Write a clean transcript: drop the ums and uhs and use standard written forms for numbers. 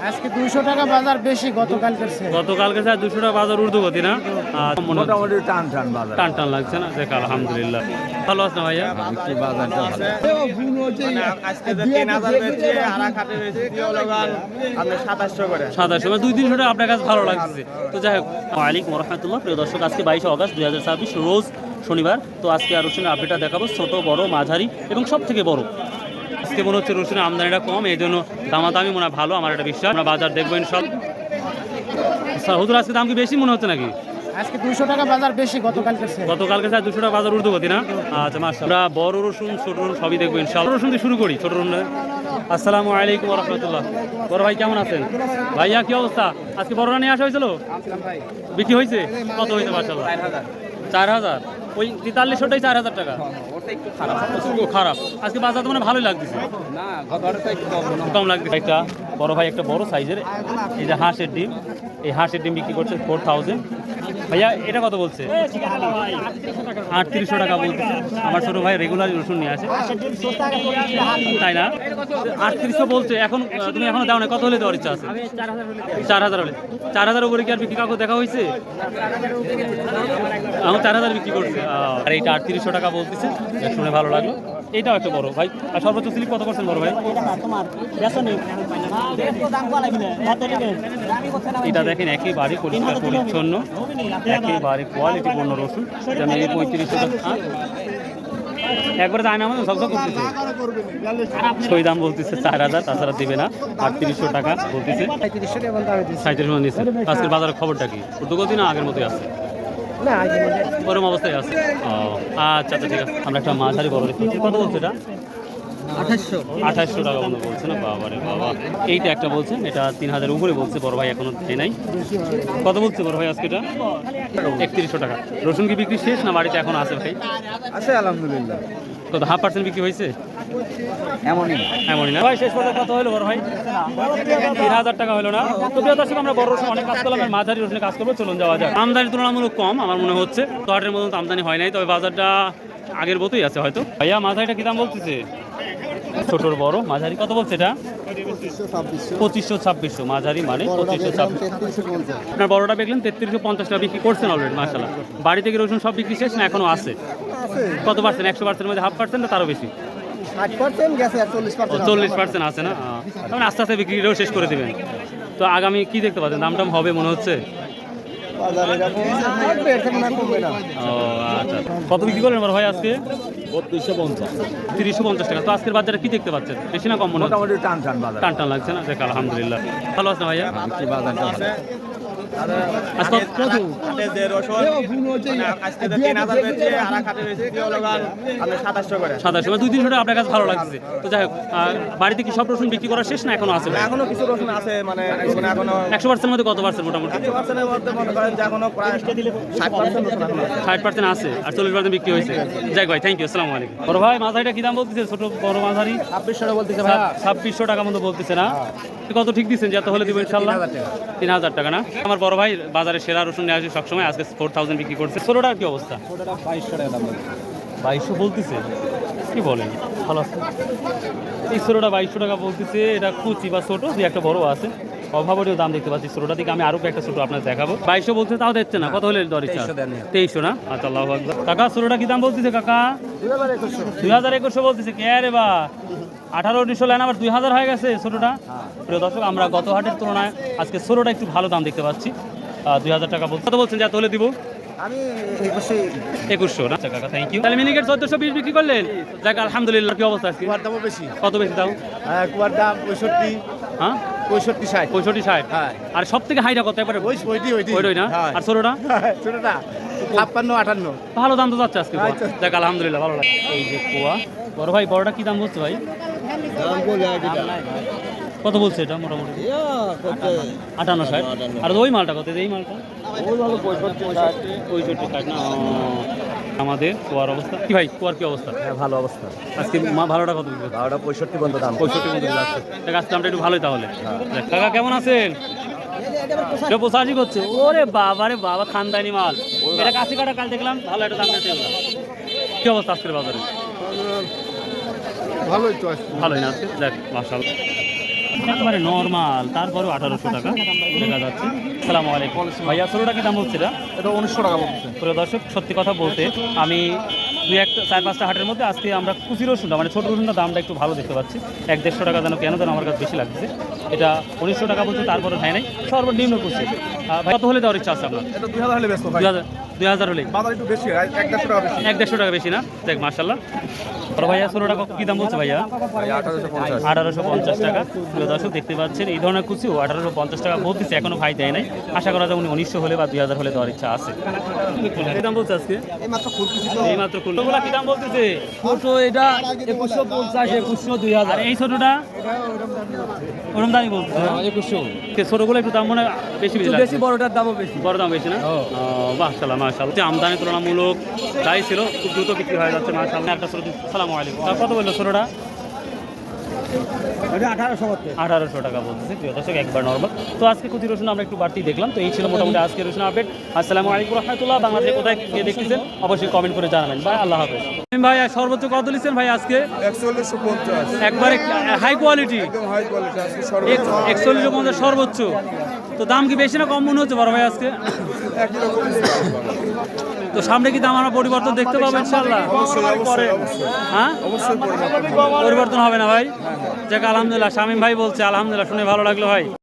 আজকে 200 টাকা বাজার বেশি গতকালকের চেয়ে। গতকালকে স্যার 200 টাকা বাজার ঊর্ধ্বগতি না? মোটামুটি টান টান বাজার। টান টান লাগছে না? দেখ আলহামদুলিল্লাহ ভালো আছে না ভাইয়া? একটু বাজারটা ভালো। আজকে যে 3000 বেচে আর খাতে বেচে দিও লাগান আপনি 2700 করে। 2700 মানে 2-300 টাকা আপনার কাছে ভালো লাগছে। তো যাই হোক, ওয়ালাইকুম রাহমাতুল্লাহ। প্রিয় দর্শক, আজকে 22 আগস্ট 2026 রোজ শনিবার। তো আজকে আর রসুনের আপডেটটা দেখাবো, ছোট বড় মাঝারি এবং সব থেকে বড়। আজকে মনে হচ্ছে রসুনের আমদানিটা কম, এই জন্য দামাদামি মনে হয় ভালো, আমার একটা বিশ্বাস। আমরা বাজার দেখবো ইনশাআল্লাহ। হুজুর আজকে দাম কি বেশি মনে হচ্ছে নাকি? আজকে 200 টাকা বাজার বেশি গতকালকের চেয়ে। গতকালকে স্যার 200 টাকা বাজার ঊর্ধ্বগতি না? আচ্ছা মাশাআল্লাহ। আমরা বড় রসুন ছোট রসুন সবই দেখবো ইনশাআল্লাহ। রসুন দিয়ে শুরু করি, ছোট রসুন। আসসালামু আলাইকুম ওয়া রাহমাতুল্লাহ। বড় ভাই কেমন আছেন? ভাইয়া কি অবস্থা? আজকে বড়রা নিয়ে আসা হয়েছিল? বিক্রি হয়েছে? কত হয়েছে মাশাআল্লাহ? 4000। ওই 4300টাই 4000 টাকা। ওটা একটু খারাপ। খারাপ। আজকে বাজার তো মানে ভালোই লাগতেছে। না, গতবারটা একটু কম লাগতেছে। একটা বড় ভাই একটা বড় সাইজের এই যে হাঁসের ডিম, এই হাঁসের ডিম বিক্রি করছে 4000। ভাইয়া এটা কত বলছে? 3800 টাকা বলতেছে। আমার ছোট ভাই রেগুলার রসুন নিয়ে আসে, তাই না? 3800 বলছে। এখন তুমি এখনো দাও না, কত হলে দেওয়ার ইচ্ছা আছে? 4000 হলে। 4000 উপরে কি আর বিক্রি কাউকে দেখা হয়েছে? এখন 4000 বিক্রি করছে। আর এইটা 3800 টাকা বলতেছে, শুনে ভালো লাগলো। এইটাও একটা বড় ভাই। আর সর্বোচ্চ স্লিপ কত করছেন বড় ভাই? এটা দেখেন একেবারে পরিষ্কার পরিচ্ছন্ন, একেবারে কোয়ালিটিপূর্ণ রসুন। আমি 3500 টাকা একবারে দায় না, আমাদের সবসব করতেছে। সই দাম বলতেছে 4000, তাছাড়া দিবে না। 3800 টাকা বলতেছে। 3700 নিচ্ছে। আজকের বাজারের খবরটা কি? ঊর্ধ্বগতি না আগের মতোই আছে? ওরম অবস্থায় আছে। ও আচ্ছা আচ্ছা, ঠিক আছে। আমরা একটা মাঝারি বড় দেখছি। কত বলছে এটা? 2800 টাকা মতো বলছে না? বাবারে বাবা। এইটা একটা বলছেন, এটা 3000 উপরে বলছে বড় ভাই, এখনো দেয় নাই। কত বলছে বড় ভাই আজকে এটা? 3100 টাকা। রসুন কি বিক্রি শেষ না বাড়িতে এখন আছে ভাই? আছে আলহামদুলিল্লাহ। কত 0.5% বিক্রি হয়েছে? এমনই না ভাই। শেষ পর্যন্ত কত হলো বড় ভাই? 3000 টাকা হলো না? তো প্রিয় দর্শক, আমরা বড় রসুন অনেক কাজ করলাম, মাঝারি রসুনে কাজ করবো। চলুন যাওয়া যাক। আমদানি তুলনামূলক কম আমার মনে হচ্ছে, তো হাটের মতন আমদানি হয় নাই, তবে বাজারটা আগের মতোই আছে হয়তো। ভাইয়া মাঝারিটা কি দাম বলতেছে? ছোটর বড় মাঝারি কত বলছে এটা? 2500-2600। মাঝারি মানে 2500-2600। আপনার বড়টা দেখলেন 3350 টাকা বিক্রি করছেন অলরেডি মাশাআল্লাহ। বাড়ি থেকে রসুন সব বিক্রি শেষ না এখনো আছে? কত পার্সেন্ট? 100%-এর মধ্যে 0.5% না তারও বেশি? 60% গেছে আর 40% 40% আছে না? তাহলে আস্তে আস্তে বিক্রিটাও শেষ করে দেবেন। তো আগামী কি দেখতে পাচ্ছেন? দাম টাম হবে মনে হচ্ছে? ও আচ্ছা। কত বিক্রি করলেন বড় ভাই আজকে? 3250 টাকা। তো আজকের বাজারে কি দেখতে পাচ্ছেন? বেশি না কম মনে হচ্ছে? মোটামুটি টান টান বাজার। টান টান লাগছে না? দেখ আলহামদুলিল্লাহ ভালো আছে না ভাইয়া? একটু বাজারটা ভালো। আজকে যে রসুন আজকে যে 3000 বেচে আর খাতে বেচে দিও লাগান আপনি 2700 করে। 2700 মানে 2-300 টাকা আপনার কাছে ভালো লাগছে। তো যাই হোক, বাড়িতে কি সব রসুন বিক্রি করা শেষ না এখনো আছে? এখনো কিছু রসুন আছে, মানে এখনো 100% মধ্যে কত পার্সেন্ট মোটামুটি? 100% এর মধ্যে মনে করেন যে এখনো প্রায় 60% রসুন এখনো আছে। 60% আছে আর 40% বিক্রি হয়েছে। যাই ভাই, থ্যাংক ইউ, আসসালামু আলাইকুম। বড় ভাই মাঝারিটা কি দাম বলতেছে? ছোট বড় মাঝারি 2600 টাকা বলতেছে ভাই। 2600 টাকা মতো বলতেছে না? কত ঠিক দিচ্ছেন? যত হলে দিব ইনশাআল্লাহ। 3000 টাকা না? আমার বড় ভাই বাজারে সেরা রসুন নিয়ে আসে সবসময়, আজকে 4000 বিক্রি করছে। ছোটটার কি অবস্থা? 2200 টাকা দাম বলছে। 2200 বলতেছে? কি বলেন, ভালো আছে। এই ছোটোটা 2200 টাকা বলতেছে। এটা কুচি বা ছোটো, দুই একটা বড় আছে। অভাবনীয় দাম দেখতে পাচ্ছি ছোটোটা দিকে। আমি আরও একটা ছোটো আপনার দেখাবো। 2200 বলছে, তাও দিচ্ছে না। কত হলে দর ইচ্ছা? 2300 না? আচ্ছা, আল্লাহু আকবার। কাকা ছোটোটা কি দাম বলতেছে কাকা? 2100 বলতেছে। কে রে বা 1800 লেন, আবার 2000 হয়ে গেছে ছোটোটা। প্রিয় দর্শক, আমরা গত হাটের তুলনায় আজকে ছোটোটা একটু ভালো দাম দেখতে পাচ্ছি। 2000 টাকা বলছে। কত বলছেন যে হলে দিব? আমি 2100 না? আচ্ছা কাকা, থ্যাংক ইউ। তাহলে মিনিকেট 1420 বিক্রি করলেন। যাক আলহামদুলিল্লাহ। কি অবস্থা আজকে? কুয়ার দামও বেশি। কত বেশি দাও? কুয়ার দাম 65। হ্যাঁ, 65 60। 65 60। হ্যাঁ। আর সব থেকে হাইটা কত? একবারে ওইটাই না? আর ছোটটা? ছোটটা 56 58। ভালো দাম তো যাচ্ছে আজকে। যাক আলহামদুলিল্লাহ, ভালো লাগে। এই যে কোয়া বড় ভাই, বড়টা কি দাম বলছে ভাই? কত বলছে এটা মোটামুটি? 58 60। আর ওই মালটা কত? এই মালটা 65 60 না? আমাদের কোয়ার অবস্থা কি ভাই? কোয়ার কি অবস্থা? ভালো অবস্থা। আজকে ভালোটা কত? ভালোটা 65 পর্যন্ত দাম। 65 মতো যাচ্ছে। দেখ আজকে দামটা একটু ভালোই তাহলে। কাকা কেমন আছেন? এটা 85 করছে। ওরে বাবা রে বাবা, খানদানি মাল। এটা কাছে কাটা কাল দেখলাম, ভালো একটা দাম দিতে হবে। কি অবস্থা আজকের বাজারে? ভালোই তো ভালোই না আজকে? দেখ মাশাআল্লাহ। একেবারে নর্মাল, তারপরেও 1800 টাকা দেখা যাচ্ছে। সালামু আলাইকুম ভাইয়া, ছোটোটা কি দাম হচ্ছে এটা? এটা 1900 টাকা বলতেছে। প্রিয় দর্শক, সত্যি কথা বলতে আমি 4-5টা হাটের মধ্যে আজকে আমরা কুচি রসুনটা মানে ছোটো রসুনটা দামটা একটু ভালো দেখতে পাচ্ছি। 1-150 টাকা কেন যেন আমার কাছে বেশি লাগছে। এটা 1900 টাকা বলছে, তারপরে হয় নাই, সর্বনিম্ন কুচি। ভাই কত হলে দেওয়ার ইচ্ছা আছে আপনার? এটা 2000 হলে ব্যস্ত ভাই। 2000 হলেই? বাজার একটু বেশি, 150 টাকা বেশি। 1-150 টাকা বেশি না? দেখ মাশাআল্লাহ। আর ভাইয়া ছোটোটা কী দাম বলছে ভাইয়া? 1850 টাকা। প্রিয় দর্শক দেখতে পাচ্ছেন এই ধরনের কুচিও 1850 টাকা বলতেছে, এখনো ভাই দেয় নাই। আশা করা যায় উনি 1900 হলে বা 2000 হলে দেওয়ার ইচ্ছা আছে। কী দাম বলছে আজকে? এই মাত্র কুলগুলা কী দাম বলতেছে? ছোটো এটা 2150, 2100, 2000। আর এই ছোটোটা ওরকম দামই বলছে? 2100। ছোটোগুলো একটু দাম মনে হয় বেশি বেশি বেশি, লাগছে। বড়টার দামও বেশি। বড় দাম বেশি না? মাশাআল্লাহ মাশাআল্লাহ। আমদানি তুলনামূলক তাই ছিল, খুব দ্রুত বিক্রি হয়ে যাচ্ছে মাশাআল্লাহ। একটা ছোটো, সালামু আলাইকুম। তার কত বললো ছোটোটা? 1800 টাকা বলতেছে। প্রিয় দর্শক একবার নর্মাল। তো আজকে কুচি রসুন আমরা একটু বাড়তি দেখলাম। তো এই ছিল মোটামুটি আজকে রসুন আপডেট। আসসালামু আলাইকুম রহমতুল্লাহ। বাংলাদেশে কোথায় গিয়ে দেখতেছেন অবশ্যই কমেন্ট করে জানাবেন ভাই। আল্লাহ হাফেজ ভাই। সর্বোচ্চ কত লিখছেন ভাই আজকে? 4150 একবারে হাই কোয়ালিটি, একদম হাই কোয়ালিটি আজকে সর্বোচ্চ 4150 সর্বোচ্চ। তো দাম কি বেশি না কম মনে হচ্ছে বড় ভাই আজকে? একই রকম। তো সামনে কি দাম আমরা পরিবর্তন দেখতে পাবো ইনশাআল্লাহ? হ্যাঁ, অবশ্যই পরিবর্তন হবে না ভাই? যাক আলহামদুলিল্লাহ, শামীম ভাই বলছে, আলহামদুলিল্লাহ, শুনে ভালো লাগলো ভাই।